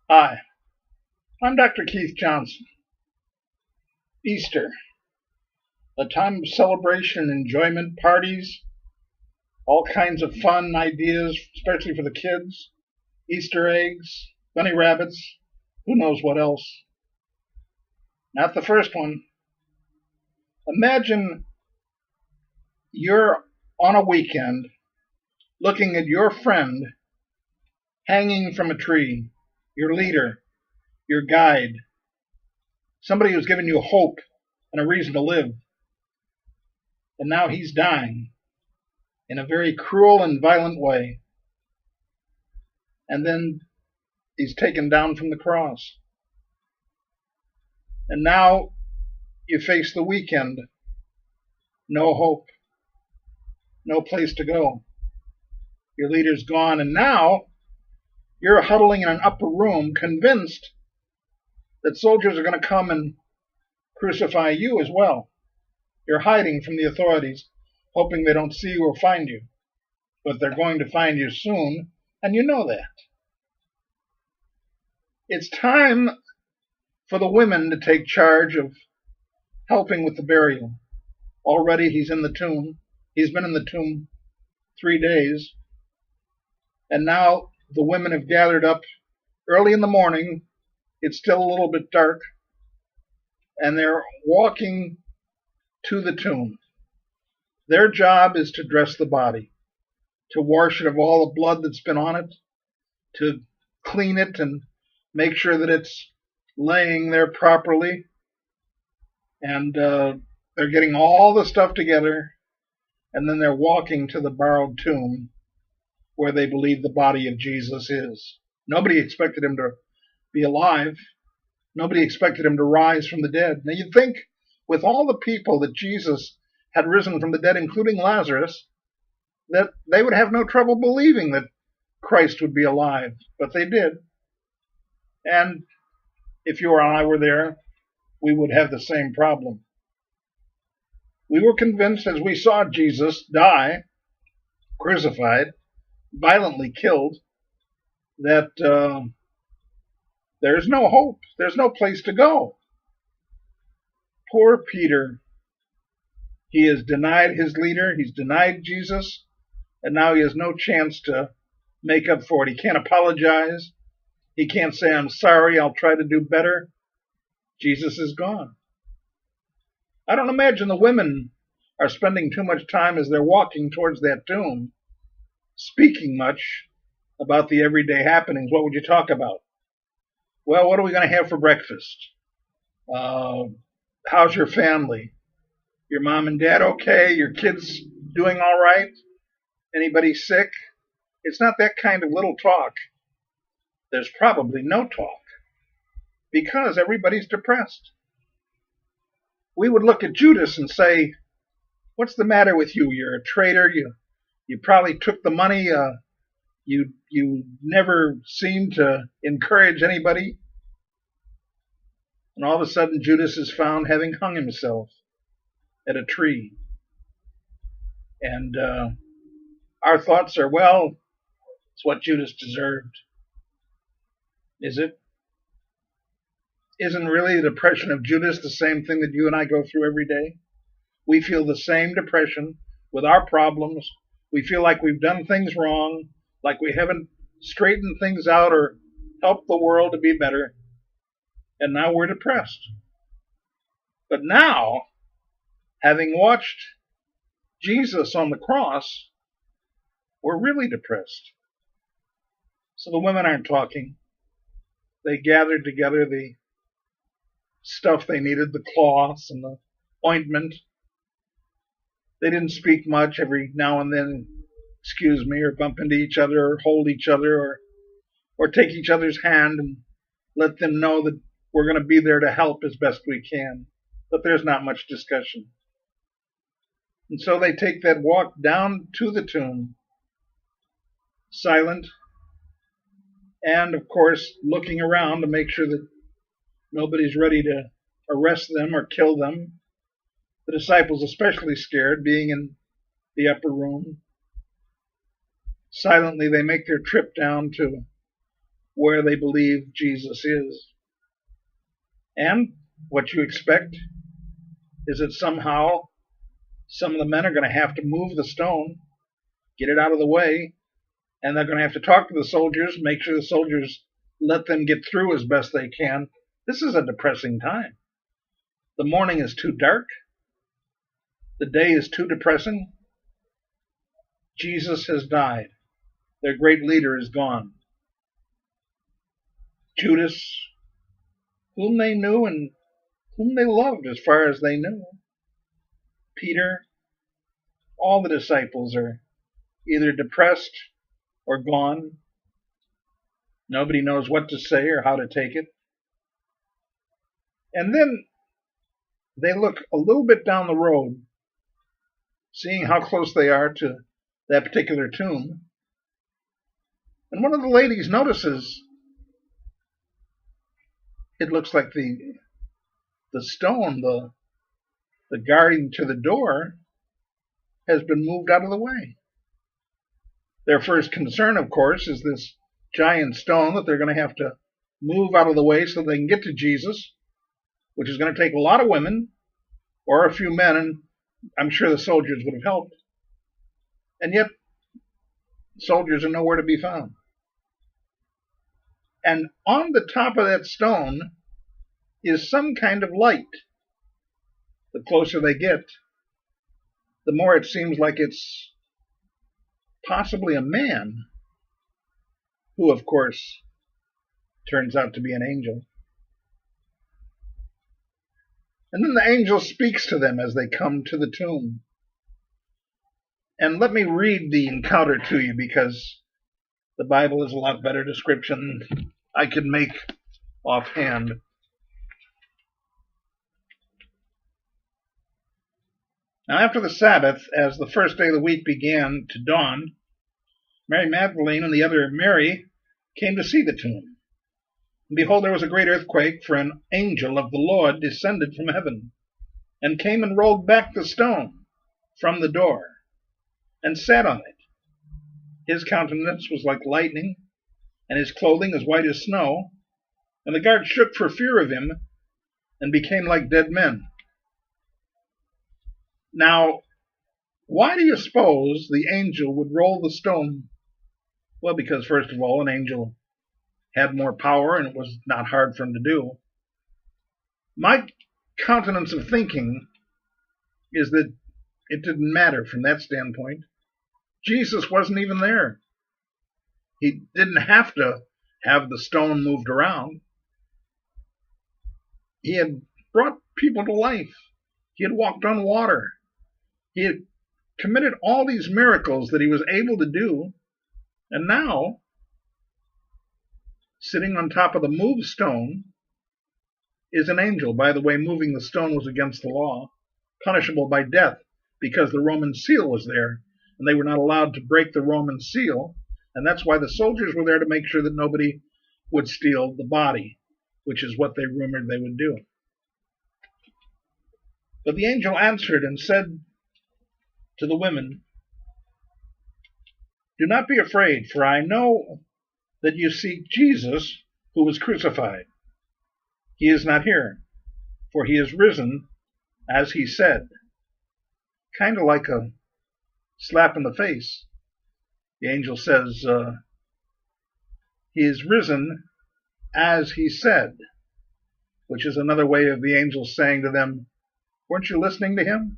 Hi, I'm Dr. Keith Johnson. Easter, a time of celebration, enjoyment, parties, all kinds of fun ideas, especially for the kids. Easter eggs, bunny rabbits, who knows what else. Not the first one. Imagine you're on a weekend looking at your friend hanging from a tree, your leader, your guide, somebody who's given you hope and a reason to live, and now he's dying in a very cruel and violent way. And then he's taken down from the cross. And now you face the weekend. No hope, no place to go. Your leader's gone, and now you're huddling in an upper room, convinced that soldiers are going to come and crucify you as well. You're hiding from the authorities, hoping they don't see you or find you. But they're going to find you soon, and you know that. It's time for the women to take charge of helping with the burial. Already he's in the tomb. He's been in the tomb 3 days. And now the women have gathered up early in the morning. It's still a little bit dark. And they're walking to the tomb. Their job is to dress the body, to wash it of all the blood that's been on it, to clean it and make sure that it's laying there properly. And they're getting all the stuff together, and then they're walking to the borrowed tomb where they believe the body of Jesus is. Nobody expected him to be alive. Nobody expected him to rise from the dead. Now you'd think with all the people that Jesus had risen from the dead, including Lazarus, that they would have no trouble believing that Christ would be alive. But they did. And if you or I were there, we would have the same problem. We were convinced as we saw Jesus die, crucified, violently killed, that there's no hope. There's no place to go. Poor Peter. He has denied his leader. He's denied Jesus. And now he has no chance to make up for it. He can't apologize. He can't say, I'm sorry, I'll try to do better. Jesus is gone. I don't imagine the women are spending too much time as they're walking towards that tomb, speaking much about the everyday happenings. What would you talk about? Well, what are we going to have for breakfast? How's your family? Your mom and dad okay? Your kids doing all right? Anybody sick? It's not that kind of little talk. There's probably no talk because everybody's depressed. We would look at Judas and say, what's the matter with you? You're a traitor. You probably took the money. You never seem to encourage anybody. And all of a sudden, Judas is found having hung himself at a tree. And our thoughts are, well, it's what Judas deserved. Is it? Isn't really the depression of Judas the same thing that you and I go through every day? We feel the same depression with our problems. We feel like we've done things wrong, like we haven't straightened things out or helped the world to be better. And now we're depressed. But now, having watched Jesus on the cross, we're really depressed. So the women aren't talking. They gathered together the stuff they needed, the cloths and the ointment. They didn't speak much. Every now and then, excuse me, or bump into each other, or hold each other, or take each other's hand and let them know that we're going to be there to help as best we can. But there's not much discussion. And so they take that walk down to the tomb, silent, and of course looking around to make sure that nobody's ready to arrest them or kill them. The disciples especially scared, being in the upper room. Silently they make their trip down to where they believe Jesus is. And what you expect is that somehow some of the men are going to have to move the stone, get it out of the way, and they're going to have to talk to the soldiers, make sure the soldiers let them get through as best they can. This is a depressing time. The morning is too dark. The day is too depressing. Jesus has died. Their great leader is gone. Judas, whom they knew and whom they loved as far as they knew. Peter, all the disciples are either depressed or gone. Nobody knows what to say or how to take it. And then they look a little bit down the road, seeing how close they are to that particular tomb. And one of the ladies notices it looks like the stone, the guarding to the door, has been moved out of the way. Their first concern, of course, is this giant stone that they're going to have to move out of the way so they can get to Jesus, which is going to take a lot of women or a few men, and I'm sure the soldiers would have helped. And yet, soldiers are nowhere to be found. And on the top of that stone is some kind of light. The closer they get, the more it seems like it's possibly a man, who, of course, turns out to be an angel. And then the angel speaks to them as they come to the tomb. And let me read the encounter to you, because the Bible is a lot better description than I could make offhand. Now, after the Sabbath, as the first day of the week began to dawn, Mary Magdalene and the other Mary came to see the tomb. And behold, there was a great earthquake, for an angel of the Lord descended from heaven, and came and rolled back the stone from the door, and sat on it. His countenance was like lightning, and his clothing as white as snow. And the guards shook for fear of him, and became like dead men. Now, why do you suppose the angel would roll the stone? Well, because first of all, an angel had more power, and it was not hard for him to do. My countenance of thinking is that it didn't matter from that standpoint. Jesus wasn't even there. He didn't have to have the stone moved around. He had brought people to life. He had walked on water. He had committed all these miracles that he was able to do. And now, sitting on top of the moved stone is an angel. By the way, moving the stone was against the law, punishable by death, because the Roman seal was there, and they were not allowed to break the Roman seal. And that's why the soldiers were there, to make sure that nobody would steal the body, which is what they rumored they would do. But the angel answered and said to the women, "Do not be afraid, for I know that you seek Jesus, who was crucified. He is not here, for he is risen, as he said." Kind of like a slap in the face. The angel says, he is risen as he said, which is another way of the angel saying to them, weren't you listening to him?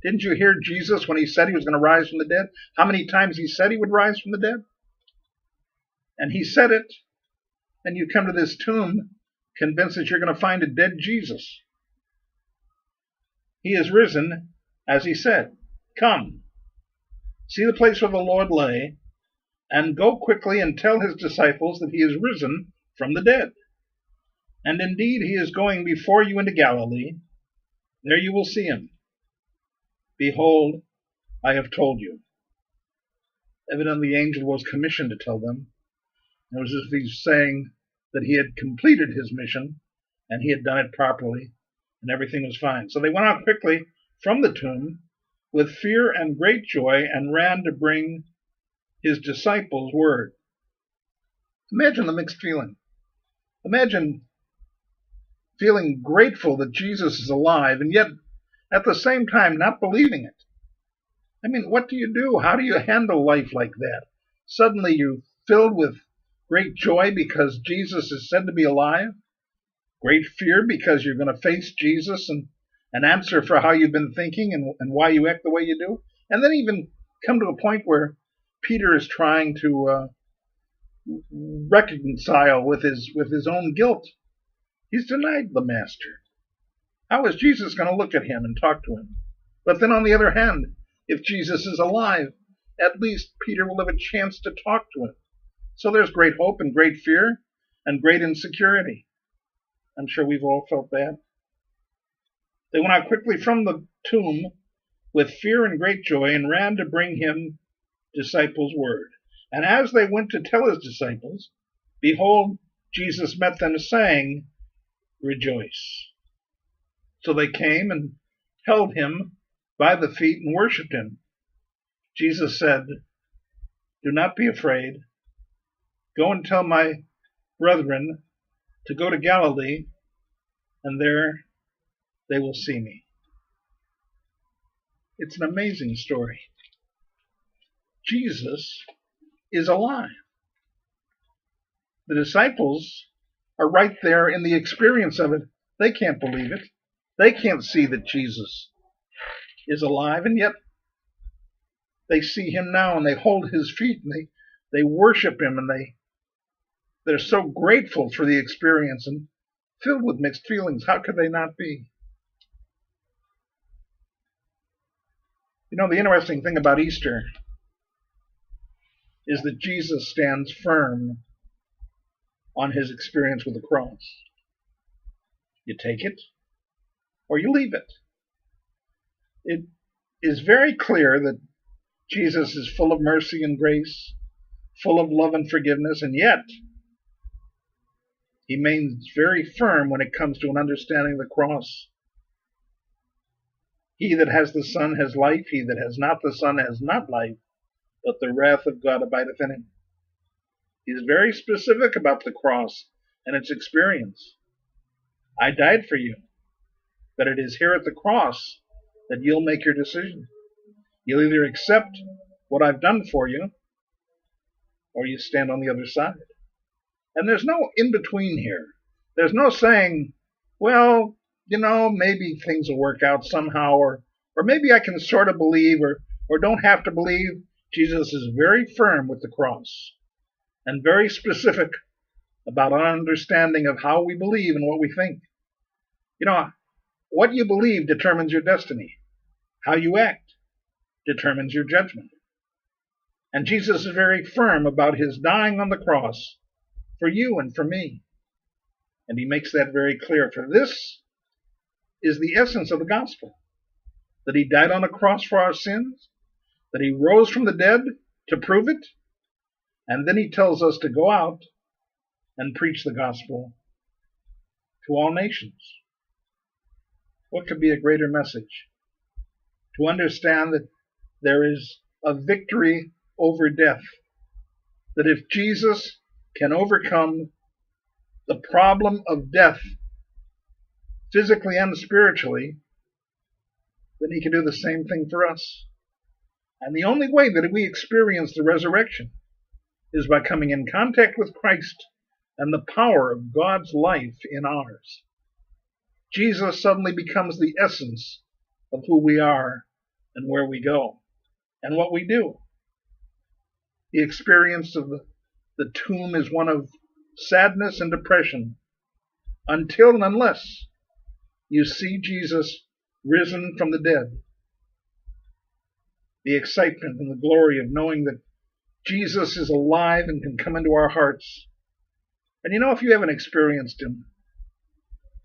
Didn't you hear Jesus when he said he was going to rise from the dead? How many times he said he would rise from the dead? And he said it, and you come to this tomb convinced that you're going to find a dead Jesus. He is risen as he said. Come, see the place where the Lord lay, and go quickly and tell his disciples that he is risen from the dead. And indeed he is going before you into Galilee. There you will see him. Behold, I have told you. Evidently the angel was commissioned to tell them. It was as if he's saying that he had completed his mission, and he had done it properly, and everything was fine. So they went out quickly from the tomb with fear and great joy, and ran to bring his disciples word. Imagine the mixed feeling. Imagine feeling grateful that Jesus is alive and yet at the same time not believing it. I mean, what do you do? How do you handle life like that? Suddenly you're filled with great joy because Jesus is said to be alive, great fear because you're going to face Jesus and answer for how you've been thinking and why you act the way you do, and then even come to a point where Peter is trying to reconcile with his own guilt. He's denied the master. How is Jesus going to look at him and talk to him? But then on the other hand, if Jesus is alive, at least Peter will have a chance to talk to him. So there's great hope and great fear and great insecurity. I'm sure we've all felt that. They went out quickly from the tomb with fear and great joy and ran to bring him disciples' word. And as they went to tell his disciples, behold, Jesus met them, saying, rejoice. So they came and held him by the feet and worshipped him. Jesus said, do not be afraid. Go and tell my brethren to go to Galilee, and there they will see me. It's an amazing story. Jesus is alive. The disciples are right there in the experience of it. They can't believe it. They can't see that Jesus is alive, and yet they see him now and they hold his feet and they worship him and they're so grateful for the experience and filled with mixed feelings. How could they not be? You know, the interesting thing about Easter is that Jesus stands firm on his experience with the cross. You take it or you leave it. It is very clear that Jesus is full of mercy and grace, full of love and forgiveness, and yet he remains very firm when it comes to an understanding of the cross. He that has the Son has life, he that has not the Son has not life, but the wrath of God abideth in him. He is very specific about the cross and its experience. I died for you, but it is here at the cross that you'll make your decision. You'll either accept what I've done for you, or you stand on the other side. And there's no in-between here. There's no saying, well, you know, maybe things will work out somehow, or maybe I can sort of believe, or don't have to believe. Jesus is very firm with the cross and very specific about our understanding of how we believe and what we think. You know, what you believe determines your destiny. How you act determines your judgment. And Jesus is very firm about his dying on the cross for you and for me. And he makes that very clear. For this is the essence of the gospel, that he died on a cross for our sins, that he rose from the dead to prove it, and then he tells us to go out and preach the gospel to all nations. What could be a greater message? To understand that there is a victory over death, that if Jesus can overcome the problem of death physically and spiritually, then he can do the same thing for us. And the only way that we experience the resurrection is by coming in contact with Christ and the power of God's life in ours. Jesus suddenly becomes the essence of who we are and where we go and what we do. The experience of the tomb is one of sadness and depression until and unless you see Jesus risen from the dead. The excitement and the glory of knowing that Jesus is alive and can come into our hearts. And you know, if you haven't experienced him,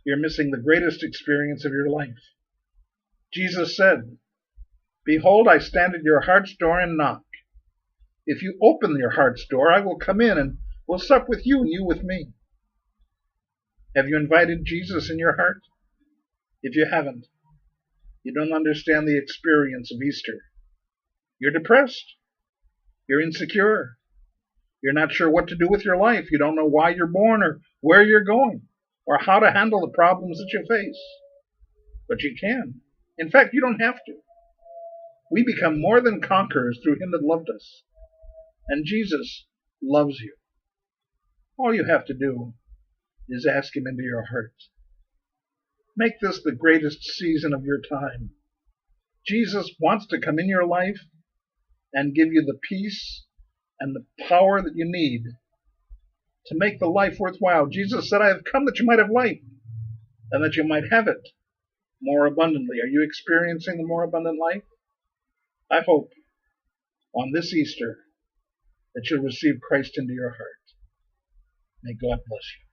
you're missing the greatest experience of your life. Jesus said, behold, I stand at your heart's door and knock. If you open your heart's door, I will come in and will sup with you and you with me. Have you invited Jesus in your heart? If you haven't, you don't understand the experience of Easter. You're depressed. You're insecure. You're not sure what to do with your life. You don't know why you're born or where you're going or how to handle the problems that you face. But you can. In fact, you don't have to. We become more than conquerors through him that loved us. And Jesus loves you. All you have to do is ask him into your heart. Make this the greatest season of your time. Jesus wants to come in your life and give you the peace and the power that you need to make the life worthwhile. Jesus said, I have come that you might have life and that you might have it more abundantly. Are you experiencing the more abundant life? I hope on this Easter that you'll receive Christ into your heart. May God bless you.